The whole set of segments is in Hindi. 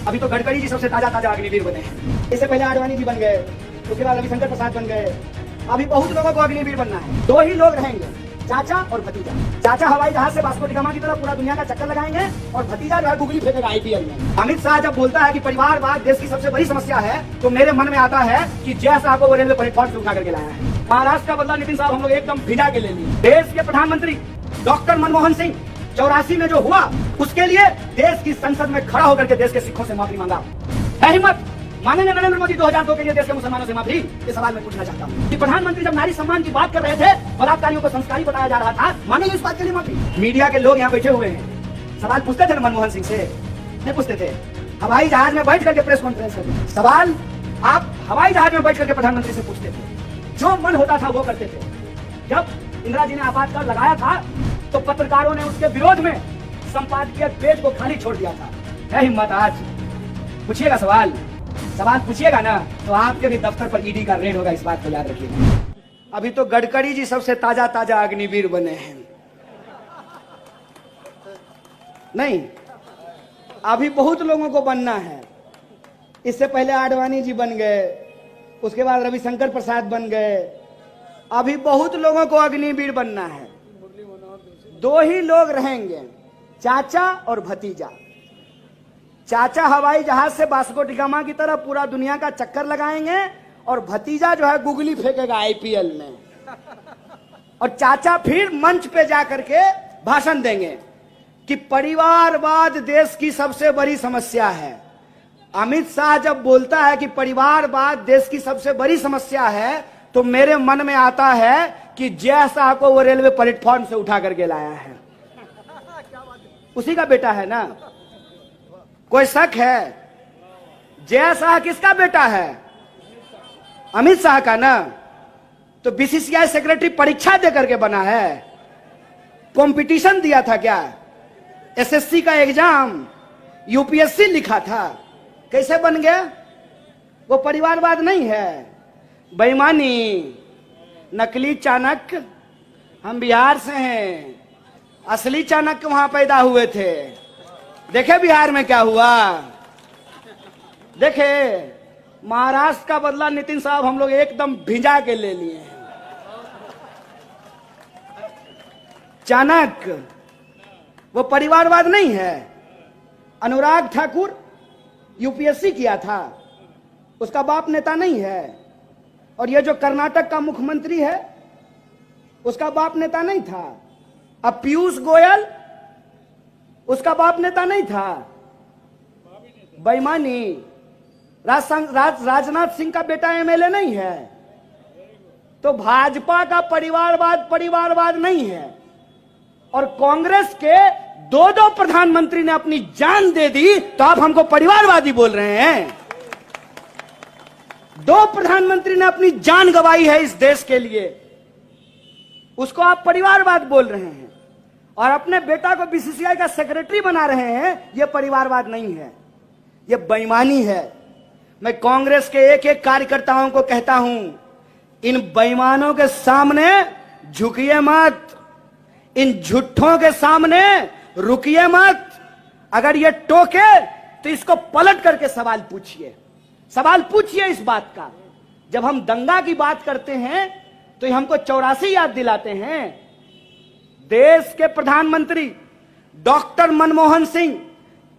अभी तो गडकरी जी सबसे ताजा ताजा अग्निवीर बने हैं। इससे पहले आडवाणी जी बन गए, उसके बाद रविशंकर प्रसाद बन गए। अभी बहुत लोगों को अग्निवीर बनना है। दो ही लोग रहेंगे, चाचा और भतीजा। चाचा हवाई जहाज से वास्को डी गामा की तरह पूरा दुनिया का चक्कर लगाएंगे और भतीजा जो है गुगली फेंकेगा आईपीएल में। अमित शाह जब बोलता है कि परिवारवाद देश की सबसे बड़ी समस्या है, तो मेरे मन में आता है कि जय शाह को वो रेलवे प्लेटफॉर्म से उठा करके लाया है। महाराष्ट्र का बदला नितिन साहब हम लोग एकदम भिजा के ले लिए। देश के प्रधानमंत्री डॉक्टर मनमोहन सिंह 84 में जो हुआ, उसके लिए देश की संसद में खड़ा होकर के देश के सिखों से माफी मांगा। है हिम्मत? मांगेंगे नरेंद्र मोदी 2002 के लिए देश के मुसलमानों से माफी? ये सवाल मैं पूछना चाहता हूँ कि प्रधानमंत्री जब नारी सम्मान की बात कर रहे थे, बलात्कारियों को संस्कारी बताया जा रहा था, मांगेंगे इस बात के लिए माफी? मीडिया के लोग यहाँ बैठे हुए हैं, सवाल पूछते थे मनमोहन सिंह से, नहीं पूछते थे? हवाई जहाज में बैठ करके प्रेस कॉन्फ्रेंस करते, सवाल आप हवाई जहाज में बैठ करके प्रधानमंत्री से पूछते थे, जो मन होता था वो करते थे। जब इंदिरा जी ने आपातकाल लगाया था, तो पत्रकारों ने उसके विरोध में संपादकीय पेज को खाली छोड़ दिया था। है हिम्मत? आज पूछिएगा सवाल पूछिएगा ना, तो आपके भी दफ्तर पर ईडी का रेड होगा, इस बात को याद रखिएगा। अभी तो गडकरी जी सबसे ताजा ताजा अग्निवीर बने हैं। नहीं, अभी बहुत लोगों को बनना है। इससे पहले आडवाणी जी बन गए, उसके बाद रविशंकर प्रसाद बन गए। अभी बहुत लोगों को अग्निवीर बनना है। दो ही लोग रहेंगे, चाचा और भतीजा। चाचा हवाई जहाज से वास्को डी गामा की तरह पूरा दुनिया का चक्कर लगाएंगे और भतीजा जो है गुगली फेंकेगा आईपीएल में। और चाचा फिर मंच पे जाकर के भाषण देंगे कि परिवारवाद देश की सबसे बड़ी समस्या है। अमित शाह जब बोलता है कि परिवारवाद देश की सबसे बड़ी समस्या है, तो मेरे मन में आता है कि जय शाह को वो रेलवे प्लेटफॉर्म से उठा करके लाया है। उसी का बेटा है ना? कोई शक है? जय शाह किसका बेटा है? अमित शाह का ना? तो बीसीसीआई सेक्रेटरी परीक्षा दे करके बना है? कंपटीशन दिया था क्या? एसएससी का एग्जाम, यूपीएससी लिखा था? कैसे बन गया? वो परिवारवाद नहीं है, बेईमानी, नकली चाणक्य। हम बिहार से हैं, असली चाणक्य वहां पैदा हुए थे। देखे बिहार में क्या हुआ? देखे, महाराष्ट्र का बदला नितिन साहब हम लोग एकदम भिजा के ले लिए हैं। चाणक्य वो परिवारवाद नहीं है। अनुराग ठाकुर यूपीएससी किया था, उसका बाप नेता नहीं है। और ये जो कर्नाटक का मुख्यमंत्री है, उसका बाप नेता नहीं था। अब पीयूष गोयल, उसका बाप नेता नहीं था। बेईमानी। राजनाथ सिंह का बेटा एमएलए नहीं है। तो भाजपा का परिवारवाद नहीं है। और कांग्रेस के दो प्रधानमंत्री ने अपनी जान दे दी, तो आप हमको परिवारवादी बोल रहे हैं? दो प्रधानमंत्री ने अपनी जान गंवाई है इस देश के लिए, उसको आप परिवारवाद बोल रहे हैं। और अपने बेटा को बीसीसीआई का सेक्रेटरी बना रहे हैं। यह परिवारवाद नहीं है, यह बेईमानी है। मैं कांग्रेस के एक एक कार्यकर्ताओं को कहता हूं, इन बेईमानों के सामने झुकिए मत, इन झूठों के सामने रुकिए मत। अगर ये टोके तो इसको पलट करके सवाल पूछिए इस बात का। जब हम दंगा की बात करते हैं तो हमको 84 याद दिलाते हैं। देश के प्रधानमंत्री डॉक्टर मनमोहन सिंह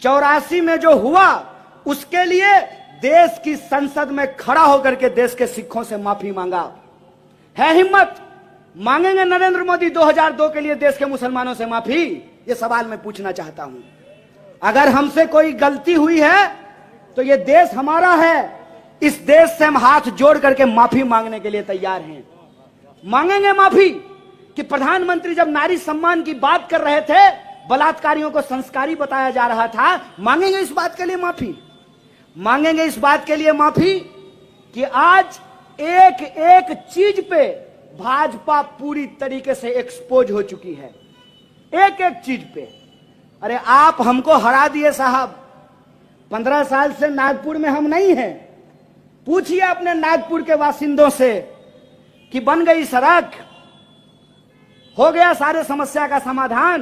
84 में जो हुआ, उसके लिए देश की संसद में खड़ा होकर के देश के सिखों से माफी मांगा। है हिम्मत? मांगेंगे नरेंद्र मोदी 2002 के लिए देश के मुसलमानों से माफी? ये सवाल मैं पूछना चाहता हूं। अगर हमसे कोई गलती हुई है तो ये देश हमारा है। इस देश से हम हाथ जोड़ करके माफी मांगने के लिए तैयार हैं। मांगेंगे माफी कि प्रधानमंत्री जब नारी सम्मान की बात कर रहे थे, बलात्कारियों को संस्कारी बताया जा रहा था, मांगेंगे इस बात के लिए माफी। मांगेंगे इस बात के लिए माफी कि आज एक एक चीज पे भाजपा पूरी तरीके से एक्सपोज हो चुकी है। एक एक चीज पे। अरे आप हमको हरा दिए साहब। 15 साल से नागपुर में हम नहीं हैं। पूछिए अपने नागपुर के बासिंदों से कि बन गई सड़क, हो गया सारे समस्या का समाधान,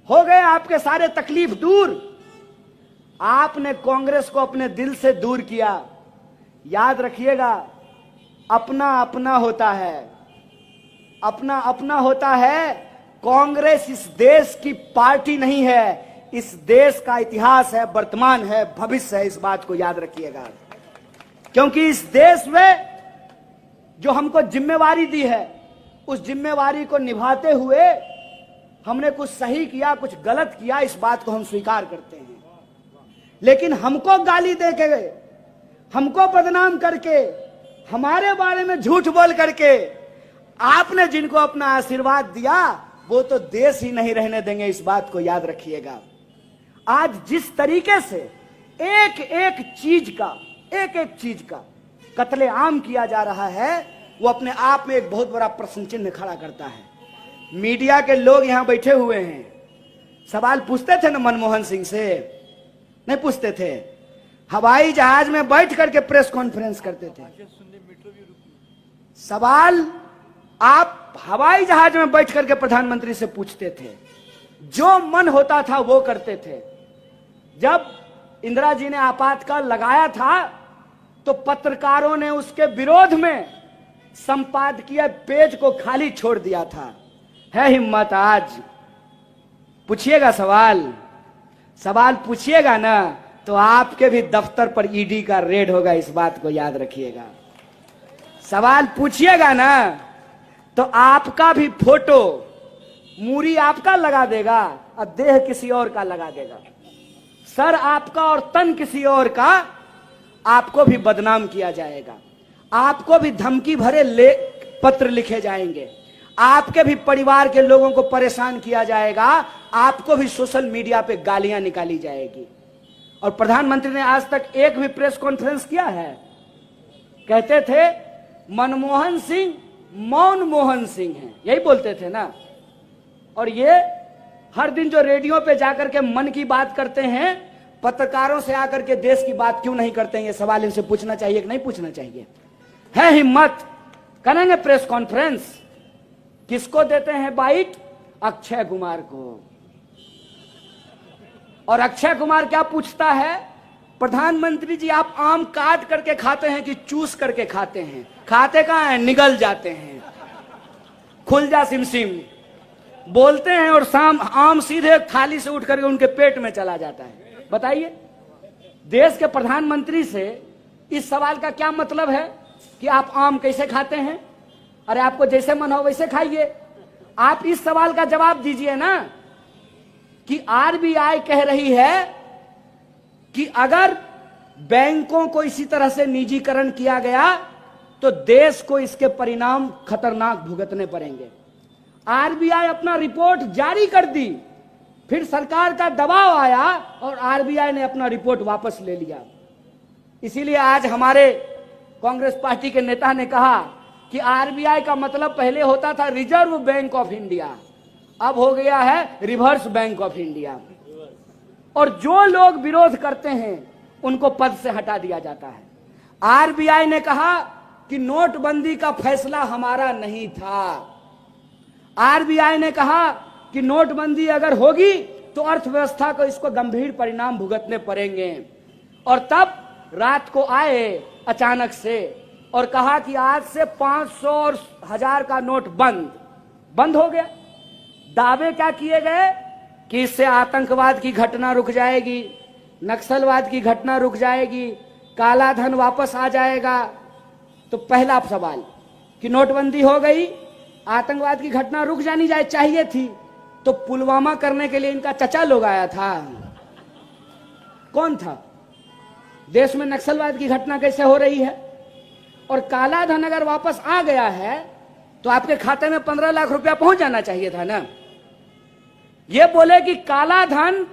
हो गए आपके सारे तकलीफ दूर। आपने कांग्रेस को अपने दिल से दूर किया। याद रखिएगा, अपना अपना होता है, अपना अपना होता है। कांग्रेस इस देश की पार्टी नहीं है, इस देश का इतिहास है, वर्तमान है, भविष्य है। इस बात को याद रखिएगा, क्योंकि इस देश में जो हमको जिम्मेवारी दी है, उस जिम्मेवारी को निभाते हुए हमने कुछ सही किया, कुछ गलत किया, इस बात को हम स्वीकार करते हैं। लेकिन हमको गाली दे के, हमको बदनाम करके, हमारे बारे में झूठ बोल करके आपने जिनको अपना आशीर्वाद दिया, वो तो देश ही नहीं रहने देंगे। इस बात को याद रखिएगा। आज जिस तरीके से एक एक चीज का कत्लेआम किया जा रहा है, वो अपने आप में एक बहुत बड़ा प्रश्न चिन्ह खड़ा करता है। मीडिया के लोग यहां बैठे हुए हैं, सवाल पूछते थे ना मनमोहन सिंह से? नहीं पूछते थे। हवाई जहाज में बैठ करके प्रेस कॉन्फ्रेंस करते थे। सवाल आप हवाई जहाज में बैठ करके प्रधानमंत्री से पूछते थे, जो मन होता था वो करते थे। जब इंदिरा जी ने आपातकाल लगाया था, तो पत्रकारों ने उसके विरोध में संपादकीय पेज को खाली छोड़ दिया था। है हिम्मत आज? पूछिएगा सवाल पूछिएगा ना, तो आपके भी दफ्तर पर ईडी का रेड होगा। इस बात को याद रखिएगा। सवाल पूछिएगा ना, तो आपका भी फोटो मूरी आपका लगा देगा और देह किसी और का लगा देगा। सर आपका और तन किसी और का, आपको भी बदनाम किया जाएगा, आपको भी धमकी भरे पत्र लिखे जाएंगे, आपके भी परिवार के लोगों को परेशान किया जाएगा, आपको भी सोशल मीडिया पे गालियां निकाली जाएगी। और प्रधानमंत्री ने आज तक एक भी प्रेस कॉन्फ्रेंस किया है? कहते थे मनमोहन सिंह मौन मोहन सिंह हैं, यही बोलते थे ना। और ये हर दिन जो रेडियो पे जाकर के मन की बात करते हैं, पत्रकारों से आकर के देश की बात क्यों नहीं करते हैं? ये सवाल इनसे पूछना चाहिए कि नहीं पूछना चाहिए? है हिम्मत? करेंगे प्रेस कॉन्फ्रेंस। किसको देते हैं बाइट? अक्षय कुमार को। और अक्षय कुमार क्या पूछता है? प्रधानमंत्री जी आप आम काट करके खाते हैं कि चूस करके खाते हैं? खाते कहां हैं? निगल जाते हैं। खुल जा सिमसिम बोलते हैं और शाम आम सीधे थाली से उठ करके उनके पेट में चला जाता है। बताइए, देश के प्रधानमंत्री से इस सवाल का क्या मतलब है कि आप आम कैसे खाते हैं? अरे आपको जैसे मन हो वैसे खाइए। आप इस सवाल का जवाब दीजिए ना कि आरबीआई कह रही है कि अगर बैंकों को इसी तरह से निजीकरण किया गया तो देश को इसके परिणाम खतरनाक भुगतने पड़ेंगे। आरबीआई अपना रिपोर्ट जारी कर दी, फिर सरकार का दबाव आया और आरबीआई ने अपना रिपोर्ट वापस ले लिया। इसीलिए आज हमारे कांग्रेस पार्टी के नेता ने कहा कि आरबीआई का मतलब पहले होता था रिजर्व बैंक ऑफ इंडिया, अब हो गया है रिवर्स बैंक ऑफ इंडिया। और जो लोग विरोध करते हैं उनको पद से हटा दिया जाता है। आरबीआई ने कहा कि नोटबंदी का फैसला हमारा नहीं था। आरबीआई ने कहा कि नोटबंदी अगर होगी तो अर्थव्यवस्था को इसको गंभीर परिणाम भुगतने पड़ेंगे। और तब रात को आए अचानक से और कहा कि आज से 500 और 1000 का नोट बंद हो गया। दावे क्या किए गए कि इससे आतंकवाद की घटना रुक जाएगी, नक्सलवाद की घटना रुक जाएगी, काला धन वापस आ जाएगा। तो पहला सवाल कि नोटबंदी हो गई, आतंकवाद की घटना रुक जानी चाहिए थी, तो पुलवामा करने के लिए इनका चचा लोग आया था। कौन था? देश में नक्सलवाद की घटना कैसे हो रही है? और काला धन अगर वापस आ गया है तो आपके खाते में 15 लाख रुपया पहुंच जाना चाहिए था ना। ये बोले कि काला धन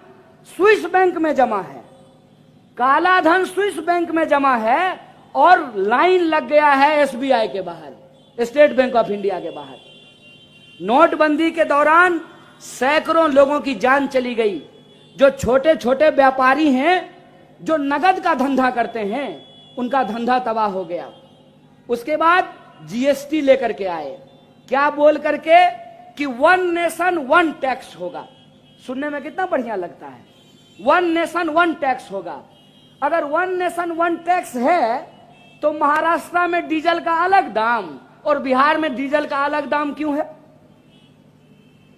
स्विस बैंक में जमा है, काला धन स्विस बैंक में जमा है और लाइन लग गया है एसबीआई के बाहर, स्टेट बैंक ऑफ इंडिया के बाहर। नोटबंदी के दौरान सैकड़ों लोगों की जान चली गई। जो छोटे छोटे व्यापारी हैं, जो नगद का धंधा करते हैं, उनका धंधा तबाह हो गया। उसके बाद जीएसटी लेकर के आए, क्या बोल करके कि 1 नेशन 1 टैक्स होगा। सुनने में कितना बढ़िया लगता है। वन नेशन वन टैक्स होगा। अगर वन नेशन वन टैक्स है तो महाराष्ट्र में डीजल का अलग दाम और बिहार में डीजल का अलग दाम क्यों है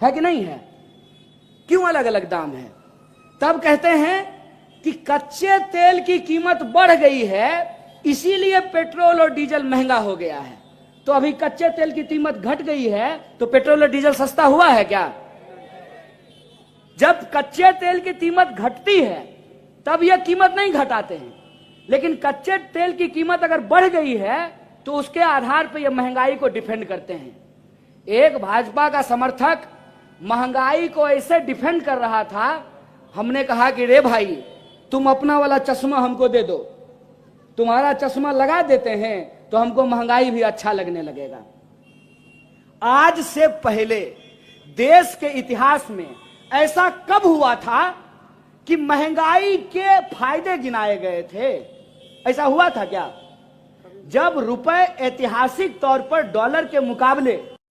कि नहीं है? क्यों अलग अलग दाम है? तब कहते हैं कि कच्चे तेल की कीमत बढ़ गई है, इसीलिए पेट्रोल और डीजल महंगा हो गया है। तो अभी कच्चे तेल की कीमत घट गई है तो पेट्रोल और डीजल सस्ता हुआ है क्या? जब कच्चे तेल की कीमत घटती है तब यह कीमत नहीं घटाते हैं, लेकिन कच्चे तेल की कीमत अगर बढ़ गई है तो उसके आधार पर यह महंगाई को डिफेंड करते हैं। एक भाजपा का समर्थक महंगाई को ऐसे डिफेंड कर रहा था, हमने कहा कि रे भाई तुम अपना वाला चश्मा हमको दे दो, तुम्हारा चश्मा लगा देते हैं तो हमको महंगाई भी अच्छा लगने लगेगा। आज से पहले देश के इतिहास में ऐसा कब हुआ था कि महंगाई के फायदे गिनाए गए थे? ऐसा हुआ था क्या? जब रुपए ऐतिहासिक तौर पर डॉलर के मुकाबले